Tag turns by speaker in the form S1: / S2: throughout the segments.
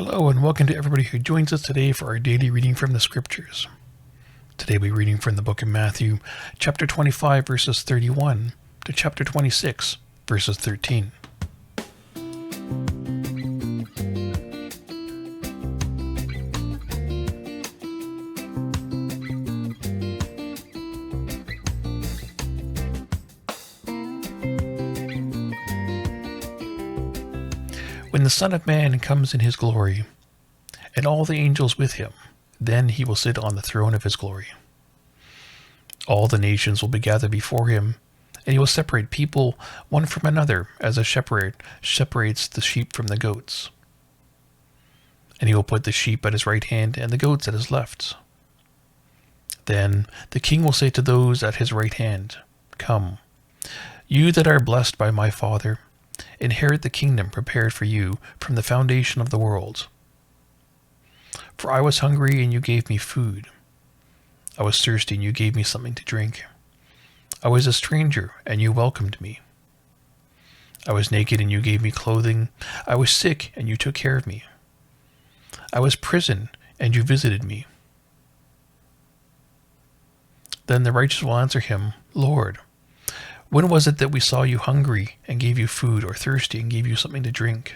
S1: Hello and welcome to everybody who joins us today for our daily reading from the scriptures. Today we're reading from the book of Matthew, chapter 25, verses 31 to chapter 26, verses 13. When the Son of Man comes in his glory, and all the angels with him, then he will sit on the throne of his glory. All the nations will be gathered before him, and he will separate people one from another, as a shepherd separates the sheep from the goats. And he will put the sheep at his right hand and the goats at his left. Then the king will say to those at his right hand, "Come, you that are blessed by my Father, inherit the kingdom prepared for you from the foundation of the world. For I was hungry, and you gave me food. I was thirsty, and you gave me something to drink. I was a stranger, and you welcomed me. I was naked, and you gave me clothing. I was sick, and you took care of me. I was in prison, and you visited me." Then the righteous will answer him, "Lord, when was it that we saw you hungry and gave you food, or thirsty and gave you something to drink?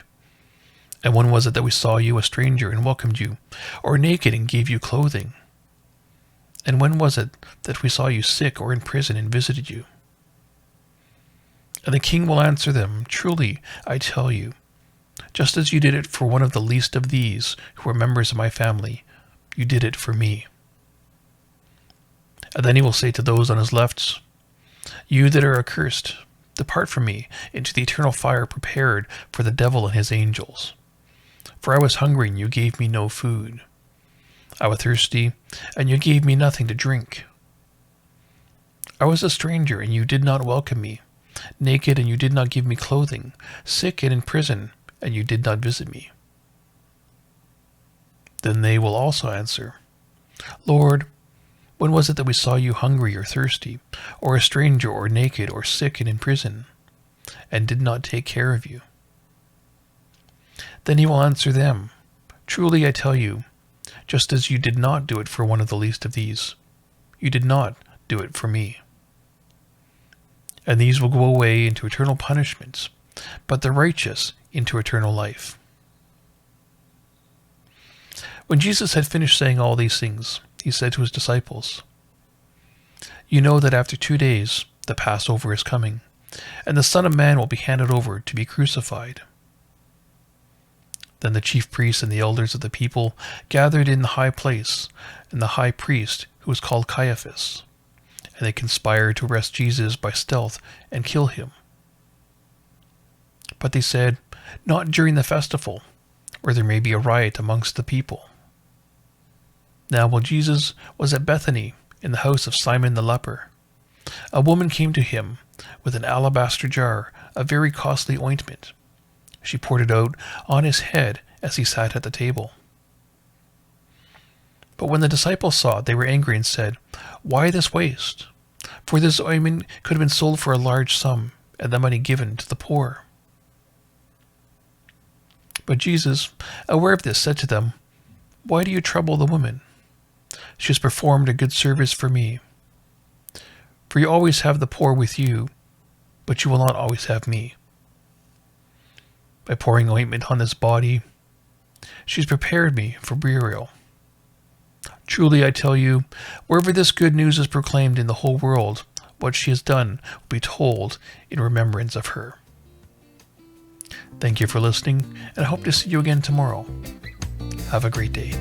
S1: And when was it that we saw you a stranger and welcomed you, or naked and gave you clothing? And when was it that we saw you sick or in prison and visited you?" And the king will answer them, "Truly, I tell you, just as you did it for one of the least of these who are members of my family, you did it for me." And then he will say to those on his left, "You that are accursed, depart from me into the eternal fire prepared for the devil and his angels. For I was hungry, and you gave me no food. I was thirsty, and you gave me nothing to drink. I was a stranger, and you did not welcome me, naked, and you did not give me clothing, sick and in prison, and you did not visit me." Then they will also answer, "Lord, when was it that we saw you hungry or thirsty, or a stranger or naked or sick and in prison, and did not take care of you?" Then he will answer them, "Truly I tell you, just as you did not do it for one of the least of these, you did not do it for me." And these will go away into eternal punishments, but the righteous into eternal life. When Jesus had finished saying all these things, he said to his disciples, "You know that after 2 days the Passover is coming, and the Son of Man will be handed over to be crucified." Then the chief priests and the elders of the people gathered in the high place, and the high priest, who was called Caiaphas, and they conspired to arrest Jesus by stealth and kill him. But they said, "Not during the festival, or there may be a riot amongst the people." Now while Jesus was at Bethany, in the house of Simon the leper, a woman came to him with an alabaster jar of very costly ointment. She poured it out on his head as he sat at the table. But when the disciples saw it, they were angry and said, "Why this waste? For this ointment could have been sold for a large sum, and the money given to the poor." But Jesus, aware of this, said to them, "Why do you trouble the woman? She has performed a good service for me. For you always have the poor with you, but you will not always have me. By pouring ointment on this body, she has prepared me for burial. Truly I tell you, wherever this good news is proclaimed in the whole world, what she has done will be told in remembrance of her." Thank you for listening, and I hope to see you again tomorrow. Have a great day.